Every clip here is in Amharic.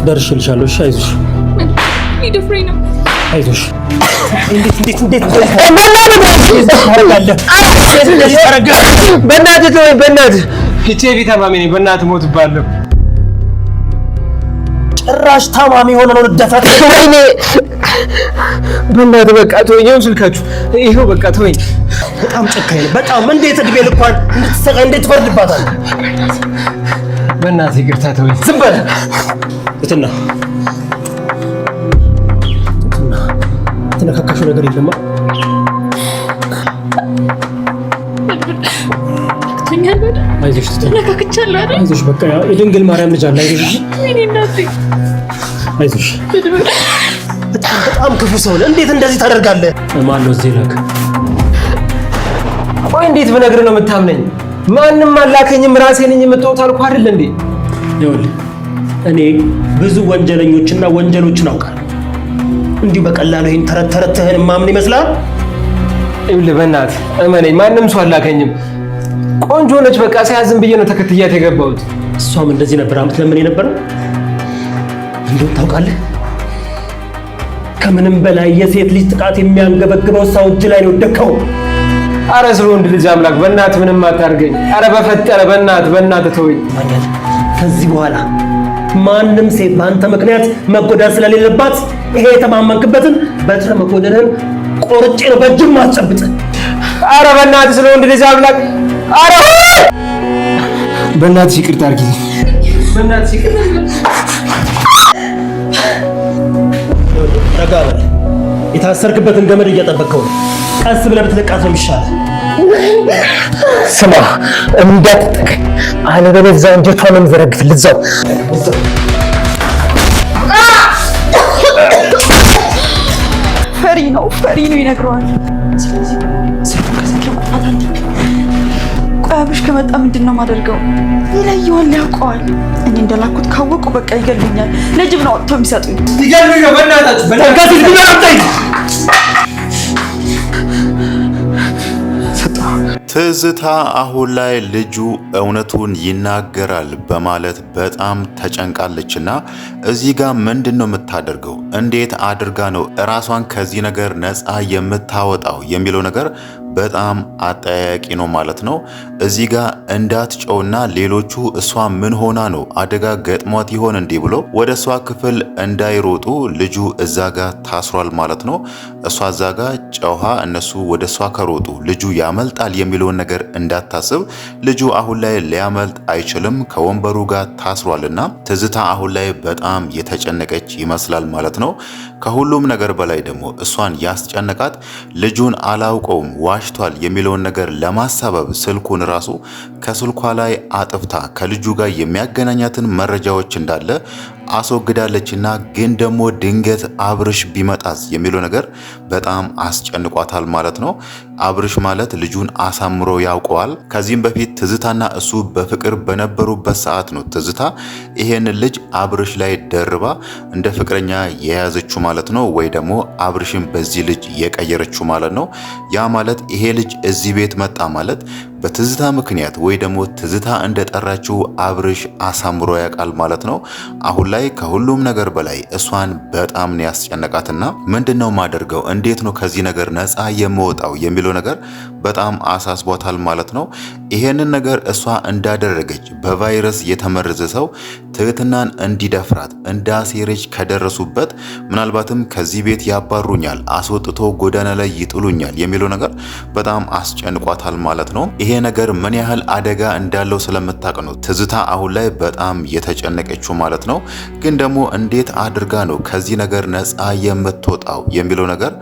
ደርሼልሻለሁ። እሺ አይዞሽ። ይደፍረኝ ነው። አይዞሽ። እንዴት በእናትህ ተወኝ፣ በእናትህ እቼ ቢታማሚ ነኝ። በእናትህ ሞትብሃለሁ። ጭራሽ ታማሚ ሆነ ነው ልደፋት። ወይኔ በእናትህ በቃ ተወኝ። ይኸው ስልካችሁ ይኸው በቃ ተወኝ። በጣም ጨካኝ ነው። በጣም እንዴት እድሜ ልኳን እንድትሰቃይ እንዴት ትፈርድባታል? በእናትህ ይቅርታ ተወኝ። ዝም በል እትና ተነካካሽ ነገር የለማ። አይዞሽ ተነካክቻለሁ አይደል? አይዞሽ በቃ የድንግል ማርያም ልጅ አለ። አይዞሽ ወይኔ እናቴ አይዞሽ። በጣም ክፉ ሰው ነህ። እንዴት እንደዚህ ታደርጋለህ? ማን ነው እዚህ ላክ? ቆይ እንዴት ብነግርህ ነው የምታምነኝ? ማንም አላከኝም፣ ራሴ ነኝ የምትወጣው አልኩህ አይደል እንዴ? ይኸውልህ እኔ ብዙ ወንጀለኞችና ወንጀሎችን አውቃለሁ። እንዲሁ በቀላሉ ይሄን ተረተህን ማምን ይመስላል? ይኸውልህ በእናትህ እመነኝ፣ ማንም ሰው አላከኝም። ቆንጆ ነች፣ በቃ ሳያዝም ብዬ ነው ተከትያት የገባሁት። እሷም እንደዚህ ነበር ለምን የነበረው እንደው ታውቃለህ? ከምንም በላይ የሴት ልጅ ጥቃት የሚያንገበግበው ሰው እጅ ላይ ነው ደከው። አረ ስለ ወንድ ልጅ አምላክ በእናትህ ምንም አታርገኝ። አረ በፈጠረ በእናትህ ተወኝ። ከዚህ በኋላ ማንም ሴት በአንተ ምክንያት መጎዳት ስለሌለባት ይሄ የተማመንክበትን በትረ መጎደልን ቆርጬ ነው በእጅም ማስጨብጥ። አረ በእናትህ ስለ ወንድ ልጅ አምላክ አረ በእናትህ ይቅርታ አድርጊ። በእናትህ ይቅርታ ረጋ በል። የታሰርክበትን ገመድ እየጠበቅከው ነው። ቀስ ብለህ ብትለቃት ነው የሚሻለው። ስማ እንዳትጠቀኝ፣ አለበለዚያ እንጀቷን ነው የምዘረግፍልህ እዛው። ፈሪ ነው ይነግረዋል። ስለዚህ ስልኩን ከስልክ ማጥፋት አለብኝ። ቆይ አብርሽ ከመጣ ምንድን ነው የማደርገው? ይለየዋል፣ ያውቀዋል። እኔ እንደላኩት ካወቁ በቃ ይገሉኛል። ለጅብ ነው ወጥቶ የሚሰጡኝ። ይገሉኝ ነው በእናታችሁ። ትዝታ አሁን ላይ ልጁ እውነቱን ይናገራል በማለት በጣም ተጨንቃለችና እዚህ ጋር ምንድን ነው የምታደርገው? እንዴት አድርጋ ነው እራሷን ከዚህ ነገር ነፃ የምታወጣው የሚለው ነገር በጣም አጠያያቂ ነው ማለት ነው። እዚህ ጋር እንዳትጨውና ሌሎቹ እሷ ምን ሆና ነው አደጋ ገጥሟት ይሆን እንዲህ ብሎ ወደ እሷ ክፍል እንዳይሮጡ ልጁ እዛ ጋር ታስሯል ማለት ነው። እሷ እዛ ጋር ጨውሃ እነሱ ወደ እሷ ከሮጡ ልጁ ያመልጣል የሚለውን ነገር እንዳታስብ። ልጁ አሁን ላይ ሊያመልጥ አይችልም፣ ከወንበሩ ጋር ታስሯልና ትዝታ አሁን ላይ በጣም የተጨነቀች ይመስላል ማለት ነው። ከሁሉም ነገር በላይ ደግሞ እሷን ያስጨነቃት ልጁን አላውቀውም ዋሽቷል የሚለውን ነገር ለማሳበብ ስልኩን ራሱ ከስልኳ ላይ አጥፍታ ከልጁ ጋር የሚያገናኛትን መረጃዎች እንዳለ አስወግዳለችና ግን ደግሞ ድንገት አብርሽ ቢመጣስ የሚለው ነገር በጣም አስጨንቋታል ማለት ነው። አብርሽ ማለት ልጁን አሳምሮ ያውቀዋል። ከዚህም በፊት ትዝታና እሱ በፍቅር በነበሩበት ሰዓት ነው ትዝታ ይሄን ልጅ አብርሽ ላይ ደርባ እንደ ፍቅረኛ የያዘችው ማለት ነው፣ ወይ ደግሞ አብርሽን በዚህ ልጅ የቀየረችው ማለት ነው። ያ ማለት ይሄ ልጅ እዚህ ቤት መጣ ማለት በትዝታ ምክንያት ወይ ደግሞ ትዝታ እንደጠራችው አብርሽ አሳምሮ ያውቃል ማለት ነው። አሁን ላይ ከሁሉም ነገር በላይ እሷን በጣም ነው ያስጨነቃትና ምንድነው ማደርገው፣ እንዴት ነው ከዚህ ነገር ነፃ የምወጣው የሚለው ነገር በጣም አሳስቧታል ማለት ነው። ይሄንን ነገር እሷ እንዳደረገች በቫይረስ የተመረዘ ሰው ትህትናን እንዲደፍራት እንዳሴረች ከደረሱበት ምናልባትም ከዚህ ቤት ያባሩኛል፣ አስወጥቶ ጎዳና ላይ ይጥሉኛል የሚለው ነገር በጣም አስጨንቋታል ማለት ነው። ይሄ ነገር ምን ያህል አደጋ እንዳለው ስለምታውቅ ነው ትዝታ አሁን ላይ በጣም የተጨነቀችው ማለት ነው። ግን ደግሞ እንዴት አድርጋ ነው ከዚህ ነገር ነፃ የምትወጣው የሚለው ነገር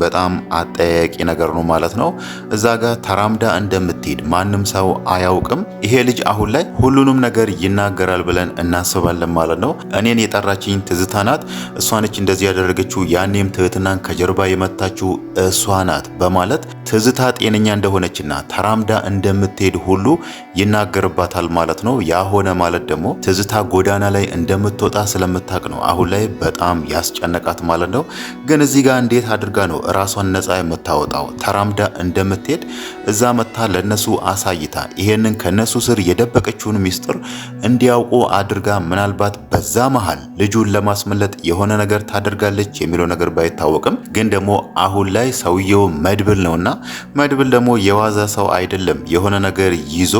በጣም አጠያያቂ ነገር ነው ማለት ነው። እዛ ጋር ተራምዳ እንደምትሄድ ማንም ሰው አያውቅም። ይሄ ልጅ አሁን ላይ ሁሉንም ነገር ይናገራል ብለን እናስባለን ማለት ነው። እኔን የጠራችኝ ትዝታ ናት፣ እሷ ነች እንደዚህ ያደረገችው፣ ያኔም ትህትናን ከጀርባ የመታችው እሷ ናት በማለት ትዝታ ጤነኛ እንደሆነችና ተራምዳ እንደምትሄድ ሁሉ ይናገርባታል ማለት ነው። ያ ሆነ ማለት ደግሞ ትዝታ ጎዳና ላይ እንደምትወጣ ስለምታውቅ ነው አሁን ላይ በጣም ያስጨነቃት ማለት ነው። ግን እዚህ ጋር እንዴት አድርጋ ነው ራሷን ነፃ የምታወጣው ተራምዳ እንደምትሄድ እዛ መታ ለነሱ አሳይታ ይሄንን ከነሱ ስር የደበቀችውን ሚስጥር እንዲያውቁ አድርጋ ምናልባት በዛ መሃል ልጁን ለማስመለጥ የሆነ ነገር ታደርጋለች የሚለው ነገር ባይታወቅም ግን ደግሞ አሁን ላይ ሰውየው መድብል ነውና መድብል ደግሞ የዋዛ ሰው አይደለም። የሆነ ነገር ይዞ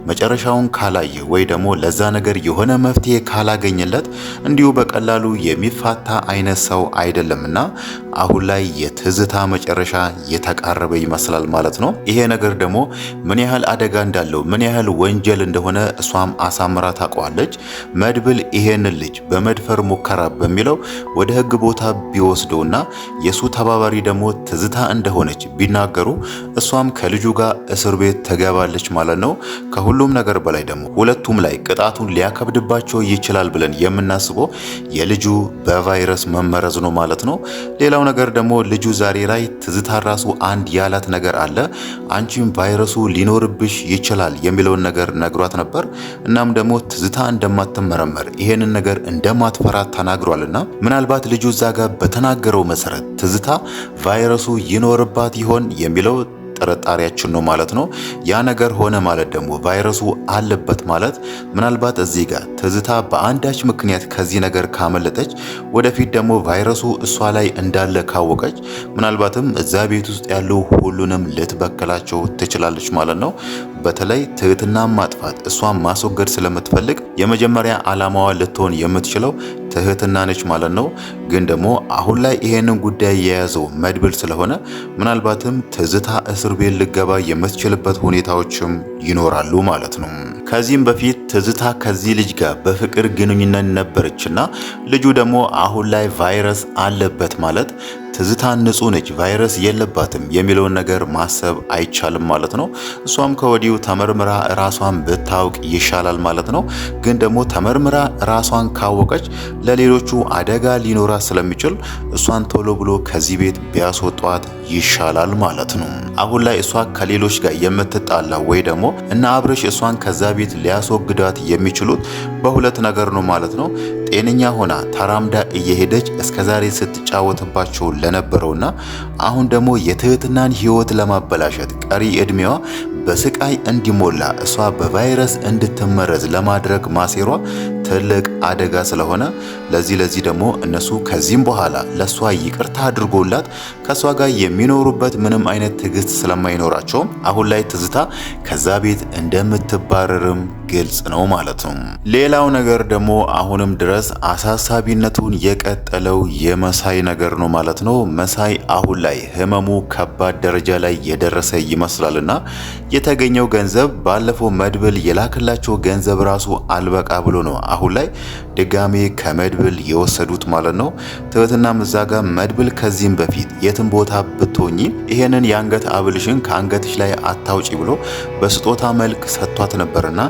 መጨረሻውን ካላየ ወይ ደግሞ ለዛ ነገር የሆነ መፍትሄ ካላገኘለት እንዲሁ በቀላሉ የሚፋታ አይነት ሰው አይደለምና አሁን ላይ የትዝታ መጨረሻ የተቃረበ ይመስላል ማለት ነው። ይሄ ነገር ደግሞ ምን ያህል አደጋ እንዳለው ምን ያህል ወንጀል እንደሆነ እሷም አሳምራ ታውቀዋለች። መድብል ይሄንን ልጅ በመድፈር ሙከራ በሚለው ወደ ሕግ ቦታ ቢወስደውና የሱ ተባባሪ ደግሞ ትዝታ እንደሆነች ቢናገሩ እሷም ከልጁ ጋር እስር ቤት ተገባለች ማለት ነው። ከሁሉም ነገር በላይ ደግሞ ሁለቱም ላይ ቅጣቱን ሊያከብድባቸው ይችላል ብለን የምናስበው የልጁ በቫይረስ መመረዝ ነው ማለት ነው። ሌላው ነገር ደግሞ ልጁ ዛሬ ላይ ትዝታ ራሱ አንድ ያላት ነገር አለ። አንቺም ቫይረሱ ሊኖርብሽ ይችላል የሚለውን ነገር ነግሯት ነበር። እናም ደግሞ ትዝታ እንደማትመረመር ይሄንን ነገር እንደማትፈራ ተናግሯልና ምናልባት ልጁ እዛ ጋር በተናገረው መሰረት ትዝታ ቫይረሱ ይኖርባት ይሆን የሚለው ጥርጣሬያችን ነው ማለት ነው። ያ ነገር ሆነ ማለት ደግሞ ቫይረሱ አለበት ማለት ምናልባት እዚህ ጋር ትዝታ በአንዳች ምክንያት ከዚህ ነገር ካመለጠች ወደፊት ደግሞ ቫይረሱ እሷ ላይ እንዳለ ካወቀች ምናልባትም እዛ ቤት ውስጥ ያሉ ሁሉንም ልትበክላቸው ትችላለች ማለት ነው። በተለይ ትህትና ማጥፋት እሷን ማስወገድ ስለምትፈልግ የመጀመሪያ ዓላማዋ ልትሆን የምትችለው ትህትና ነች ማለት ነው። ግን ደግሞ አሁን ላይ ይሄንን ጉዳይ የያዘው መድብል ስለሆነ ምናልባትም ትዝታ እስር ቤት ልገባ የምትችልበት ሁኔታዎችም ይኖራሉ ማለት ነው። ከዚህም በፊት ትዝታ ከዚህ ልጅ ጋር በፍቅር ግንኙነት ነበረችና ልጁ ደግሞ አሁን ላይ ቫይረስ አለበት ማለት ትዝታ ንጹህ ነች፣ ቫይረስ የለባትም የሚለውን ነገር ማሰብ አይቻልም ማለት ነው። እሷም ከወዲሁ ተመርምራ ራሷን ብታውቅ ይሻላል ማለት ነው። ግን ደግሞ ተመርምራ ራሷን ካወቀች ለሌሎቹ አደጋ ሊኖራ ስለሚችል እሷን ቶሎ ብሎ ከዚህ ቤት ቢያስወጧት ይሻላል ማለት ነው። አሁን ላይ እሷ ከሌሎች ጋር የምትጣላ ወይ ደግሞ እና አብርሽ እሷን ከዛ ቤት ሊያስወግዳት የሚችሉት በሁለት ነገር ነው ማለት ነው። ጤነኛ ሆና ተራምዳ እየሄደች እስከዛሬ ስትጫወትባቸው ለነበረውና አሁን ደግሞ የትህትናን ሕይወት ለማበላሸት ቀሪ እድሜዋ በስቃይ እንዲሞላ እሷ በቫይረስ እንድትመረዝ ለማድረግ ማሴሯ ትልቅ አደጋ ስለሆነ ለዚህ ደግሞ እነሱ ከዚህም በኋላ ለሷ ይቅርታ አድርጎላት ከሷ ጋር የሚኖሩበት ምንም አይነት ትዕግስት ስለማይኖራቸው አሁን ላይ ትዝታ ከዛ ቤት እንደምትባረርም ግልጽ ነው ማለት ነው። ሌላው ነገር ደግሞ አሁንም ድረስ አሳሳቢነቱን የቀጠለው የመሳይ ነገር ነው ማለት ነው። መሳይ አሁን ላይ ህመሙ ከባድ ደረጃ ላይ የደረሰ ይመስላልና የተገኘው ገንዘብ ባለፈው መድብል የላክላቸው ገንዘብ ራሱ አልበቃ ብሎ ነው አሁን ላይ ድጋሜ ከመድብል የወሰዱት ማለት ነው። ትህትና ምዛጋ መድብል ከዚህም በፊት የትም ቦታ ብትሆኚ ይሄንን የአንገት አብልሽን ከአንገትሽ ላይ አታውጪ ብሎ በስጦታ መልክ ሰጥቷት ነበርና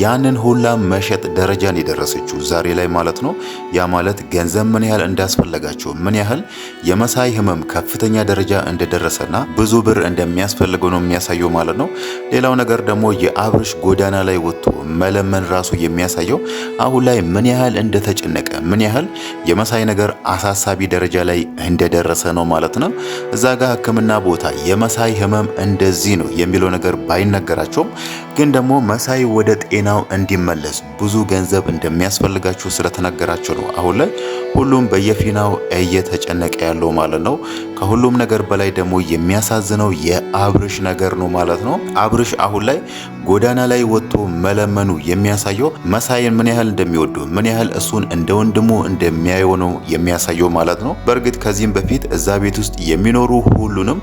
ያንን ሁላ መሸጥ ደረጃን የደረሰችው ዛሬ ላይ ማለት ነው። ያ ማለት ገንዘብ ምን ያህል እንዳስፈለጋቸው ምን ያህል የመሳይ ህመም ከፍተኛ ደረጃ እንደደረሰና ብዙ ብር እንደሚያስፈልገው ነው የሚያሳየው ማለት ነው። ሌላው ነገር ደግሞ የአብርሽ ጎዳና ላይ ወጥቶ መለመን ራሱ የሚያሳየው አሁን ላይ ምን ያህል እንደተጨነቀ ምን ያህል የመሳይ ነገር አሳሳቢ ደረጃ ላይ እንደደረሰ ነው ማለት ነው። እዛ ጋር ሕክምና ቦታ የመሳይ ህመም እንደዚህ ነው የሚለው ነገር ባይነገራቸውም ግን ደግሞ መሳይ ወደ ጤናው እንዲመለስ ብዙ ገንዘብ እንደሚያስፈልጋቸው ስለተነገራቸው ነው አሁን ላይ ሁሉም በየፊናው እየተጨነቀ ያለው ማለት ነው። ከሁሉም ነገር በላይ ደግሞ የሚያሳዝነው የአብርሽ ነገር ነው ማለት ነው። አብርሽ አሁን ላይ ጎዳና ላይ ወጥቶ መለመኑ የሚያሳየው መሳይን ምን ያህል እንደሚወዱ ምን ያህል እሱን እንደ ወንድሙ እንደሚያየው ነው የሚያሳየው ማለት ነው። በእርግጥ ከዚህም በፊት እዛ ቤት ውስጥ የሚኖሩ ሁሉንም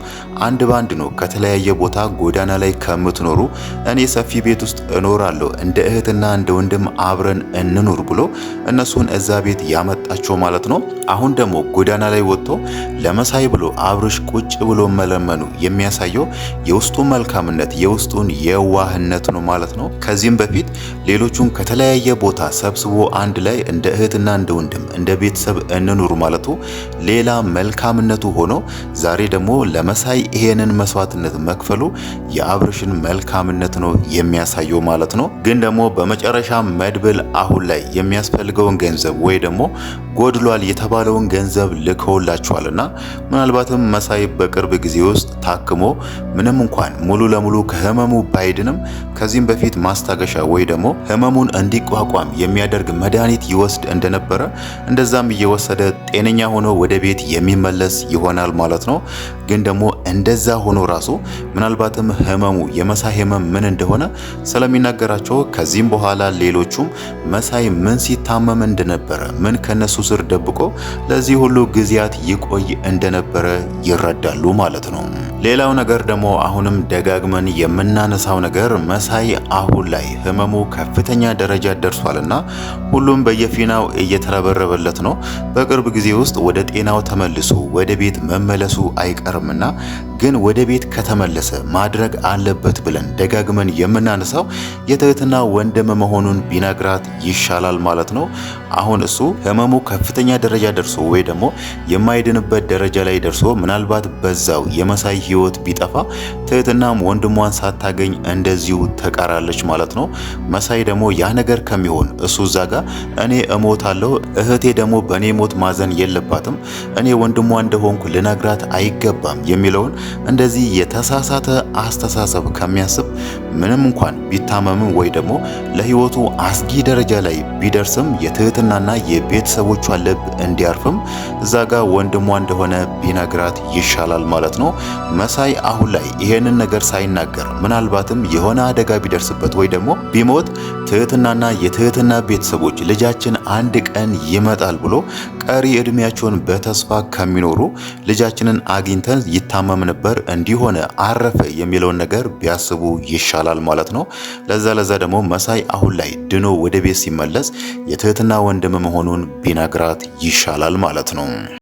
አንድ ባንድ ነው ከተለያየ ቦታ ጎዳና ላይ ከምትኖሩ እኔ ሰፊ ቤት ውስጥ እኖራለሁ እንደ እህትና እንደ ወንድም አብረን እንኑር ብሎ እነሱን እዛ ቤት ያመጣቸው ማለት ነው። አሁን ደግሞ ጎዳና ላይ ወጥቶ ለመሳይ ብሎ አብርሽ ቁጭ ብሎ መለመኑ የሚያሳየው የውስጡን መልካምነት የውስጡን የዋህነት ነው ማለት ነው። ከዚህም በፊት ሌሎቹን ከተለያየ ቦታ ሰብስቦ አንድ ላይ እንደ እህትና እንደ ወንድም እንደ ቤተሰብ እንኑር ማለቱ ሌላ መልካምነቱ ሆኖ ዛሬ ደግሞ ለመሳይ ይሄንን መስዋዕትነት መክፈሉ የአብርሽን መልካምነት ነው የሚያሳየው ማለት ነው። ግን ደግሞ በመጨረሻ መድብል አሁን ላይ የሚያስፈልገውን ገንዘብ ወይ ደግሞ ጎድሏል የተባለውን ገንዘብ ልከውላቸዋልና ምናልባትም መሳይ በቅርብ ጊዜ ውስጥ ታክሞ ምንም እንኳን ሙሉ ለሙሉ ከህመሙ ባይድንም ከዚህም በፊት ማስታገሻ ወይ ደግሞ ህመሙን እንዲቋቋም የሚያደርግ መድኃኒት ይወስድ እንደነበረ እንደዛም እየወሰደ ጤነኛ ሆኖ ወደ ቤት የሚመለስ ይሆናል ማለት ነው። ግን ደግሞ እንደዛ ሆኖ ራሱ ምናልባትም ህመሙ የመሳይ ህመም ምን እንደሆነ ስለሚናገራቸው ከዚህም በኋላ ሌሎቹም መሳይ ምን ሲታመም እንደነበረ ምን ከነሱ ስር ደብቆ ለዚህ ሁሉ ጊዜያት ይቆይ እንደነበረ ይረዳሉ ማለት ነው። ሌላው ነገር ደግሞ አሁንም ደጋግመን የምናነሳው ነገር መሳይ አሁን ላይ ህመሙ ከፍተኛ ደረጃ ደርሷልና ሁሉም በየፊናው እየተረበረበለት ነው። በቅርብ ጊዜ ውስጥ ወደ ጤናው ተመልሶ ወደ ቤት መመለሱ አይቀርምና ግን ወደ ቤት ከተመለሰ ማድረግ አለበት ብለን ደጋግመን የምናነሳው የትህትና ወንድም መሆኑን ቢነግራት ይሻላል ማለት ነው። አሁን እሱ ህመሙ ከፍተኛ ደረጃ ደርሶ ወይ ደግሞ የማይድንበት ደረጃ ላይ ደርሶ ምናልባት በዛው የመሳይ ህይወት ቢጠፋ ትህትናም ወንድሟን ሳታገኝ እንደዚሁ ተቀራለች ማለት ነው። መሳይ ደግሞ ያ ነገር ከሚሆን እሱ እዛ ጋር እኔ እሞታለሁ፣ እህቴ ደግሞ በእኔ ሞት ማዘን የለባትም፣ እኔ ወንድሟ እንደሆንኩ ልነግራት አይገባም የሚለውን እንደዚህ የተሳሳተ አስተሳሰብ ከሚያስብ ምንም እንኳን ቢታመምም ወይ ደግሞ ለህይወቱ አስጊ ደረጃ ላይ ቢደርስም የትህትናና የቤተሰቦቿ ልብ እንዲያርፍም እዛ ጋር ወንድሟ እንደሆነ ቢነግራት ይሻላል ማለት ነው። መሳይ አሁን ላይ ይሄንን ነገር ሳይናገር ምናልባትም የሆነ አደጋ ቢደርስበት ወይ ደግሞ ቢሞት ትህትናና የትህትና ቤተሰቦች ልጃችን አንድ ቀን ይመጣል ብሎ ቀሪ እድሜያቸውን በተስፋ ከሚኖሩ ልጃችንን አግኝተን ይታመም ነበር እንዲሆነ አረፈ የሚለውን ነገር ቢያስቡ ይሻላል ማለት ነው። ለዛ ደግሞ መሳይ አሁን ላይ ድኖ ወደ ቤት ሲመለስ የትህትና ወንድም መሆኑን ቢነግራት ይሻላል ማለት ነው።